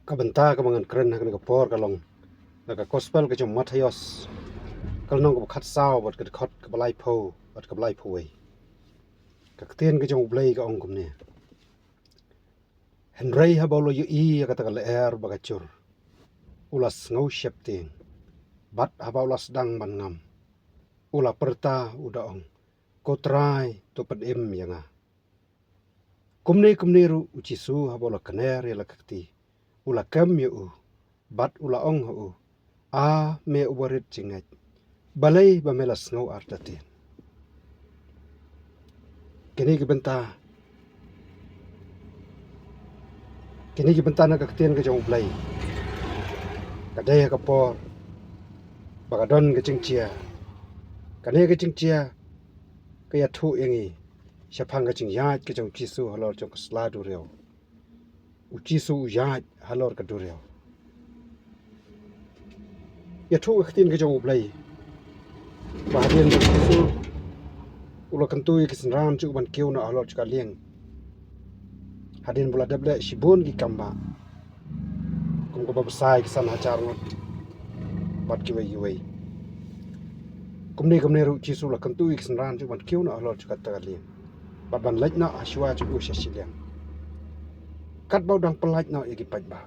kabenta kamangan keren hakan ka por kalong daga gospel ka jong Matthias kalnong ka khat sao bat ka khot ka balai pho bat ka balai pho wei ka ten ka jong blai ka ong kum ne henrei ha bolo yu i ka ta ka ler ba ka chur ulas ngau shep ting bat ha ba ulas dang man ngam ula perta uda ong ko trai to pad em yanga kumne ru uci su ha bolo kaner ya la kakti ula kam yu bat ula ong hu a me ubarit jingat balai ba melas ngau artatin kini ki benta na kaktian ka jong blai ka daya ka por baka don ka chia kane ka chia ka ya thu yangi syapang ka ching yaat ka jong chisu halor jong ka sladu reo u chisu yaat halor ka du reo ya thu kaktian ka jong blai ba hadien ka chisu ula kantui ka sinram chu ban kiu na halor ka lieng hadin bula dable shibun ki kamba kum ko babsai ki san hachar ngot bat ki wei kumne ru chisu la kantui ki sinram chu ban kiu na halor ka ta lieng bat ban lek na ashwa chu u shashiliang kat bau dang pelaj na igi paj ba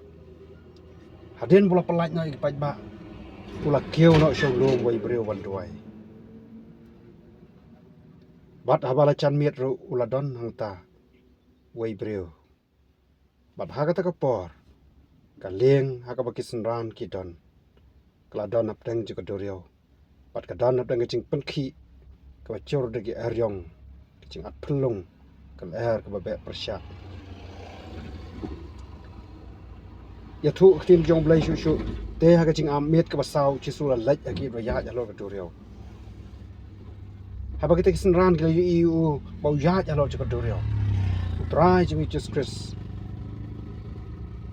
hadin bula pelaj na igi paj ba ula kiu na shong lom wei breu wan duai bat habala chan miet ru ula don hang ta wei breu bat haga ta ka por ka leng haga ba kisin ran ki don kala don ap deng ju ka dorio bat ka don ap deng ching pen khi ka ba chor de gi eryong ching at phulung kal er ka ba be persha ya thu tin jong blai shu te haga ching am miet ka ba sau chi su la lech agi ba ya ja lo ka dorio haba ki kisin ran ki yu i u ba ya ja lo ju ka dorio try jing Jesus Christ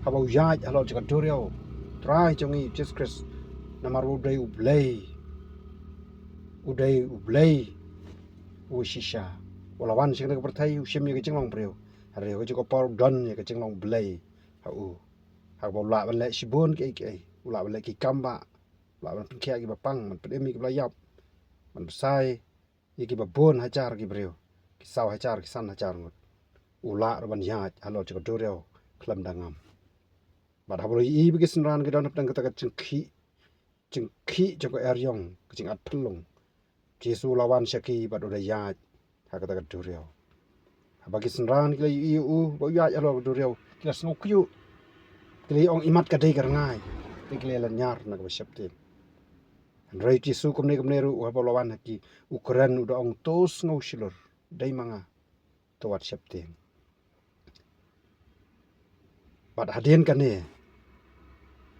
habau yaj alo jika durio try jongi Jesus Christ namar udai ublay u shisha walawan sing ka perthai u shim ye jinglong breu hare ko jiko por don ye ka jinglong blay ha u ha ba la ban le shibun ke ula ban le ki kamba la ban pinkhia ki ba pang man pedemi ki ba yap man sai ye ki ba bon hajar ki breu ki saw hajar ki san hajar ngut ula ban yaj alo jika durio klam dangam bat hablo i bagi senran ke don dang kata cengki joko eryong kecing at pelung Jesu lawan syaki bat udah yaj ha kata durio bagi senran ke i u bo yaj alo durio kila snok yu kili ong imat kadai karangai kili lan nyar na ka syaptin rei Jesu kumne ru ha lawan haki Ukraine udah ong tos ngau silur dai manga towat syaptin bat hadien kane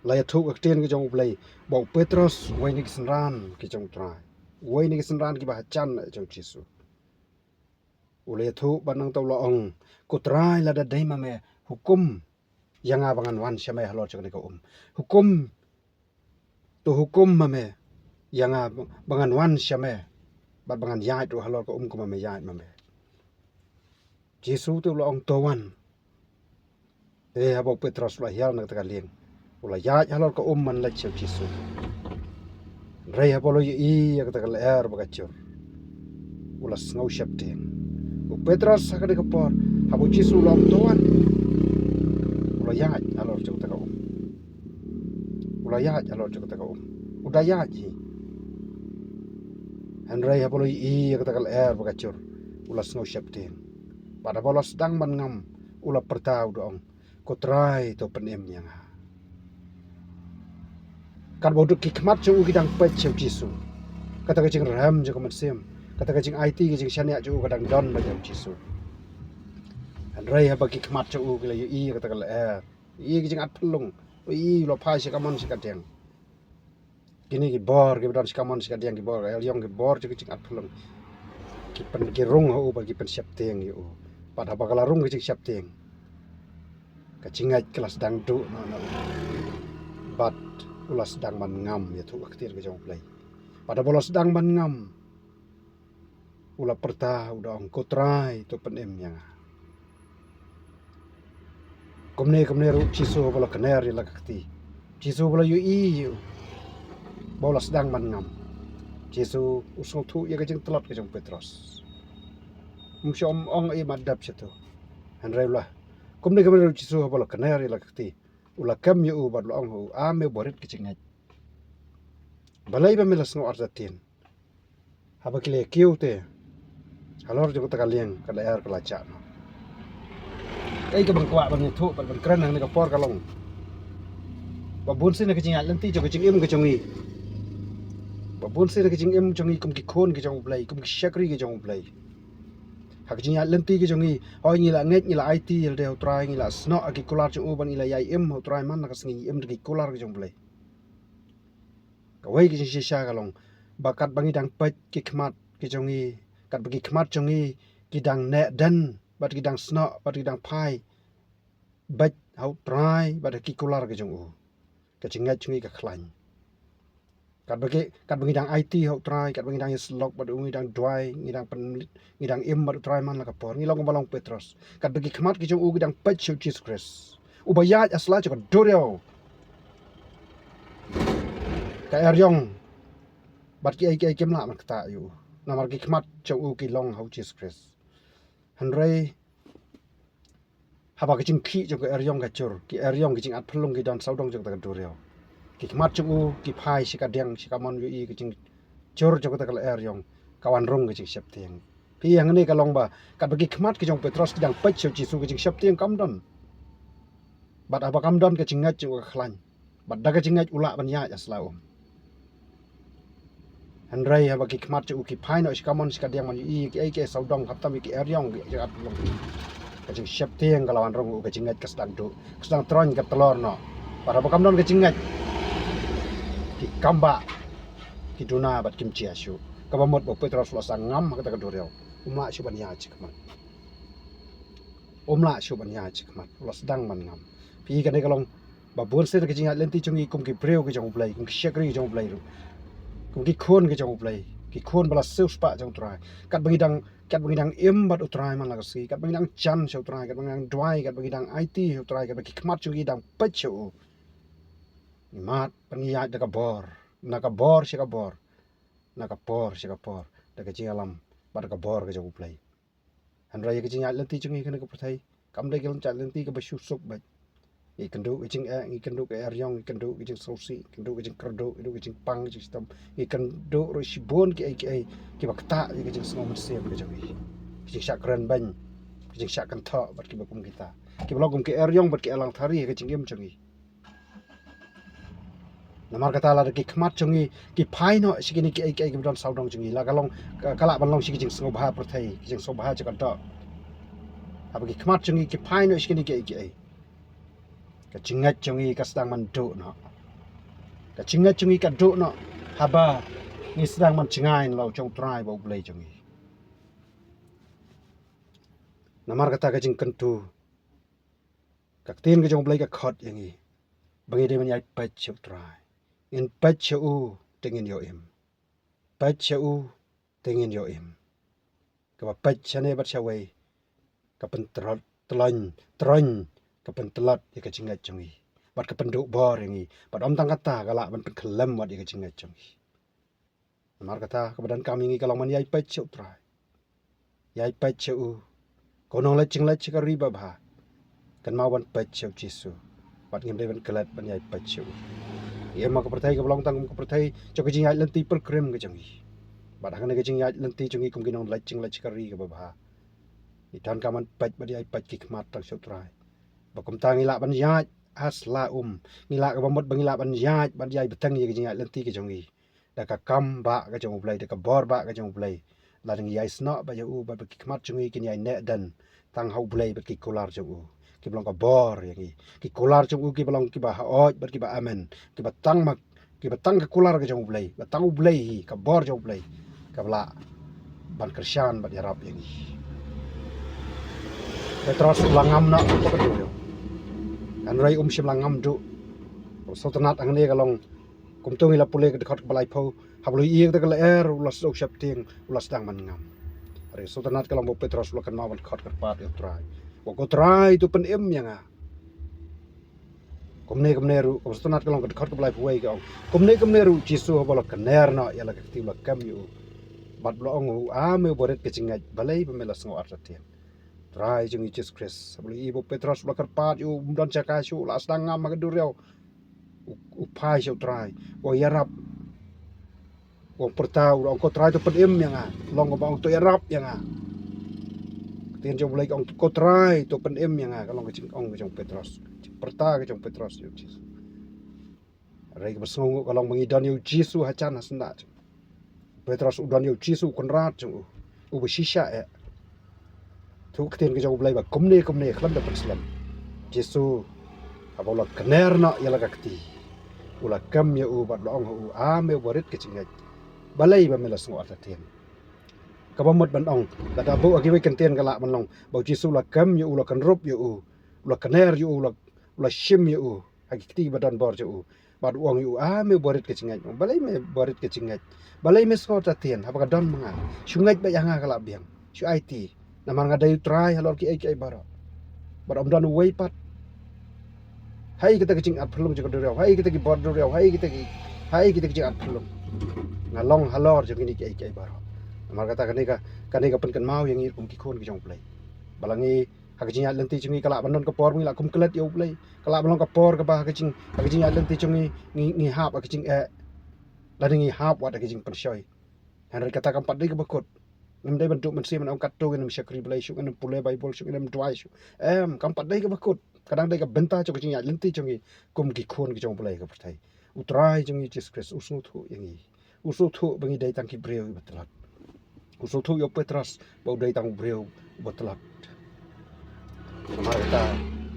laya thu akten ke jong play bau Petros wai ni senran ke jong trai wai ni senran ki ba chan jong Jesu ule thu banang tau lo ong ko trai la da dai ma me hukum yang abangan wan syame halor jong ka hukum to hukum ma me yang abangan wan syame bat bangan yai tu halor ko ko ma me yai ma me Jesu tu lo ong to wan bau Petros la hial na ta lieng ula yaj halor ko man la cheu Jesu rei habolo i ya kata kal er bagachur ula ngau syapten u Petros sakade ka por habu Jesu lom toan ula yaj halor cheu ta ka ula yaj halor cheu ta ka uda yaj han rei habolo i ya kata kal er bagachur ula ngau syapten pada bolos dang man ngam ula pertau dong ko trai to penem yang kan boduk ki khmat chu ki dang pet cheu Jesu kata ka jing ram je ko mat sem kata ka jing IT ki jing shania chu ka dang don ba cheu Jesu an rei ha ba ki khmat chu ki la i kata ka la i ki jing at phulung i lo phai se ka mon se ka deng kini ki bor ki don se ka mon se ka deng ki bor el yong ki bor chu ki jing at phulung ki pen ki rung ho ba ki pen siap teng yu pa da ba kala rung ki jing siap teng ka jingai kelas dang du no bat ulas sedang man ngam ya tu aktir ke jong play pada bola sedang man ngam ula perta udah ong ko trai to penem yang komne ru ciso bola kener la kakti ciso bola yu i bola sedang man ngam ciso usung thu ya kajing telot kajing Petros msyom ong i madap situ hanrai lah komne ru ciso bola kener la kakti ula kam yu bad lo ong hu ame borit kajing ngai balai ba melas no arzatin haba kile kiu te halor jo ta kalieng kala air kala cha no ai ka bang kwa bang thu bang kran nang ka por kalong babun sin ka jinga lenti jo ka jing im ka jongi babun sin ka jing im jongi kum ki khon ki jong blai kum ki shakri ki jong blai hak jinga lenti ki jongi oi ni la nget ni la it il de try ni la sno ki kular jo ban ila yai im ho try man ka singi im ki kular ki jong blai ka wai ki jing sha kalong bakat bangi dang pet ki khmat ki jongi kat bagi khmat jongi ki dang ne dan bat ki dang sno bat ki dang pai bat hau try bat ki kular ki jong ka jingat jongi ka khlan kat bagi dang IT hau try kat bagi dang slok bat ungi dang dry ngi dang pen ngi dang im bat try man la ka por ngi long balong Petros kat bagi khmat ki jong ki dang pet chu Jesus Christ ubayat asla ka doryo ka eryong bat ki ai kem la man kata yu namar ki khmat chau ki long hau Jesus Christ hanrei haba ki jing khi jo ka eryong ka chur ki eryong ki jing at phlung ki dan saudong jo ta ka doryo ki khmat chau ki phai sika deng sika mon yu i ki jing chur jo ta ka eryong kawan rong ki jing sep tiang pi yang ni ka long ba kat bagi khmat ki jong Petros ki dang pech chau Jesus ki jing sep tiang kam don bat aba kam don ka jing ngat jo ka khlan bat da ka jing ngat ula ban ya aslau hanrei haba ki khmat chu ki phai no iskamon ska diang man i ki ai ke saudong khatam ki eryong ki jagat long ka jing sep tiang kalawan rong ka jing ngat ka sedang tron ka telor no para bakam don ka jing ngat ki kamba ki duna bat kim chia shu ka bamot bo Petros lo sang ngam ka ta dorel umla shu ban ya chi khmat umla shu ban ya chi khmat lo sedang man ngam pi ka ne kalong ba bon se ka jing ngat lenti chungi kum ki breu ki jong blai kum ki shakri jong blai ru kum ki khon ki jong blai ki khon bala seus pa jong trai kat bangi dang im bat utrai man la si kat bangi dang chan shau trai kat bangi dang dwai kat bangi dang IT shau trai kat bagi khmat chu dang pech chu mat pangi ya da ka bor na ka bor shi ka bor na ka por shi ka por da ka jingalam bat ka bor ka jong blai han rai ka jinga lenti chungi kana ka prthai kam dai kelon cha lenti ka ba shu sup ba i kendu i jing i kendu ka eryong i kendu i jing sosi kendu i jing kerdo i jing pang i jing stam i kendu ro shibon ki ki bakta i jing sngom se ka jong i jing sha kran ban ki jing sha kan tha bat ki bakum kita ki blogum ki eryong bat ki alang thari ka jing em jong i namar kata la ki khmat jong i ki phai no sigini ki ki don saudong jong i la kalong kala ban long sig jing sngom bha prathai ki jing so bha cha kan ta aba ki khmat jong i ki phai no sigini ki ka jingat jongi ka sedang manduk no ka jingat jongi ka duk no haba ni sedang man jingai lo jong trai bo blai jongi namar kata ka jing kentu ka tin ka jong blai ka khot yangi bangi de man yai pach chuk trai in pach chu tengin yo im pach chu tengin yo im ka ba pach chane bat chawai ka pen tron ka pen telat ya ka jingat jongi bat ka penduk bor yangi bat om tang kata kala ban pen kelem wat ya ka jingat jongi namar kata kebadan kami ngi kalau man yai pach chuk trai yai pach chu konong la ching la chika riba ba kan mau ban pach chu jisu bat ngim de ban kelat ban yai pach chu ye ma ka perthai ka blong tang ka perthai cho ka jingat lenti per krem ka jongi bat hang ne ka jingat lenti jongi kum kinong la ching la chika ri ka ba itan ka man pach bat yai pach ki khmat tak chuk trai bakum tang ila ban yat asla ngila ka bamot bangila ban yat ban yai betang ye ka jingat lenti ka jongi da ka kam ba ka jong blai da ka bor ba ka jong blai la ding yai sna ba ya u ba ki khmat chungi kin yai ne dan tang hau blai ba ki kolar jong u ki blong ka bor yangi ki kolar jong u ki blong ki ba oj ba ki ba amen ki ba tang ka kolar ka jong blai ba tang u blai hi ka bor jong blai ka bla ban krisyan ba yarap yangi Petros langam na to ka do an rai sim langam du so tanat ang ne ka long kumtung ila pule ka dekat balai pau hablu iek ta kala er ulas ok shap ting ulas dang man ngam are sultanat kalam bo Petros lo kan mawan khot ka pat yo trai bo ko trai tu pen em yanga komne ru ko stonat kalong ko khot ko blai puai ka komne ru jisu bolo kener no ya la kti la kam yu bat lo ong me boret ke chinga balai pemela sngo artatian trai jung Jesus Christ beli ibu Petrus la karpat yu don chaka shu la stang ngam ma durel u pai shu trai o yarap o pertau ong ko trai to pedem yang long ko bang to yarap yang tien jong blai ong ko trai to pedem yang kalong ke ching ong ke jong Petrus perta ke jong Petrus yu Jesus rai ke besngo kalong mengidon yu Jesus hacan hasna Petrus udon yu Jesus konrat jung u besisha thu tien ke jong blai ba komne khlam da perslam Jesus abola kener no yala kakti ula kam ya u bat long u me borit ke chingai balai ba mela sngo atatien ka bamot ban ong da da bu agi we kentien kala man long bau Jesus ula kam ya ula kan rup ya u ula kener ya ula shim ya u hakiti badan bor ya u bat uang yu me borit ke chingai balai me borit ke chingai balai me sngo atatien apa ka don manga sungai ba yanga kala biang su IT namang ada yu try halor ki ai bara bat om dan wei pat hai kita kecing at pelum juga duriau hai kita ki bor duriau hai kita kecing at pelum ngalong halor jeng ini kiai baro mar kata kanika pen kan mau yang kum ki khon ki jong play balangi hakijing at lenti cungi kala banon ka por ngi la kum kelet yo play kala balong ka por ka ba hakijing at lenti cungi ngi hap hakijing la ngi hap wat hakijing persoi han kata kam pat dei ka bakot nam dei bentuk mensi man kat tu ngam syakri play syu ngam pule bible syu ngam dwai syu kam pat dei ka bakot kadang dei ka benta cho kicing at lenti cungi kum ki khon ki jong play ka pertai utrai cungi Jesus Christ usu thu yangi usu thu bangi dei tang ki breu betelat usu thu yo Petrus bau dei tang breu betelat marta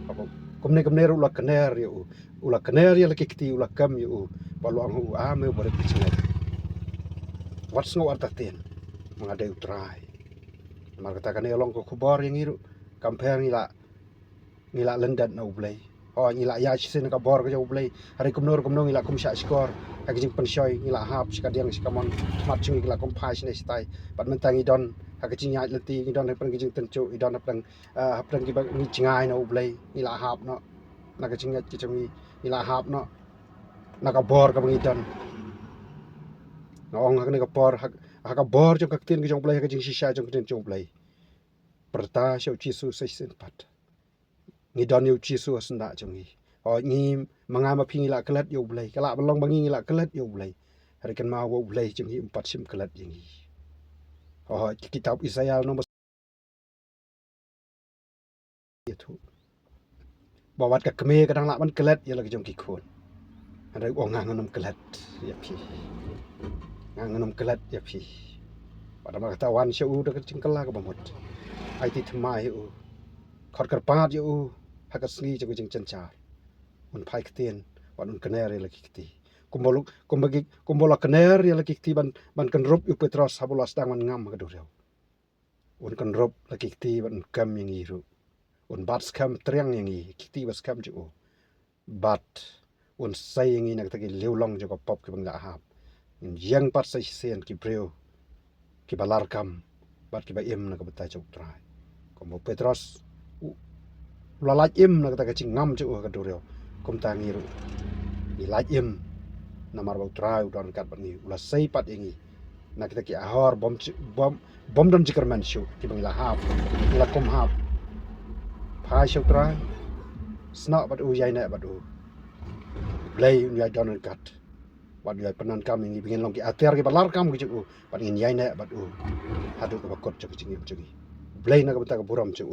apa komne ru la kener yo ula kener ya laki kiti ula kam yo balu ang me boret kicing what's no artaten mengadai utrai marta kan long ko khobor yang iru kamper ngila lendat na ublay ngila ya sin ka bor ka ublay hari kumnor ngila kum sha skor ka jing pensoi ngila hap sikadiang sikamon mat chung ngila kum phai sine stai bat mentang idon ka jing ya lenti idon pen jing tencu idon apang ki ngi jingai na ublay ngila hap no na ka jing ki chung ngila hap no na ka bor ka ngidon na ong ka ni ka bor ka bor chung ka tin ki jong ublay ka jing shisha chung tin chung ublay perta shau Jesus sen pat ngi don yu Jesus asnda chungi ngi mangama pingi la kelat yu blai kala balong bangi la kelat yu blai hari kan ma wo blai chungi 4 sim kelat yangi kitab Isaya nomor itu bawat ka keme kadang la man kelat ya lagi jongki khon hari wong nganam kelat ya pi nganam kelat ya pi pada ma katawan syu de cingkela ka bamot ai ti thmai u khot karpat yu hakas ngi jago jing cencar un pai ktien wan un kener ya lagi kti kumbola kener ya lagi kti ban kan rup yu Petrus habulas dang man ngam ka dureu un kan rup lagi kti ban kam yang iru un bat skam triang yang i kti bas kam ju bat un sai yang i nak tagi leulong jago pop ki bangla hap yang pat sai sen ki breu ki balar kam bat ki ba em na ka betai chok trai kumbo Petrus lalaj im na kata kacing ngam cu ka dureo kum tangiru ilaj im na mar bau trai udon kat bangi ula sei pat ingi na kita ki ahor bom don jikerman syu ki bangila hap ila kum hap phai syu trai sna bat u yai na bat u blai yai don kat bat yai penan kam ingi bingin long ki ater ki balar kam ki cu bat ingin yai na bat u hadu ka bakot cu kicing blai na ka bata ka buram cu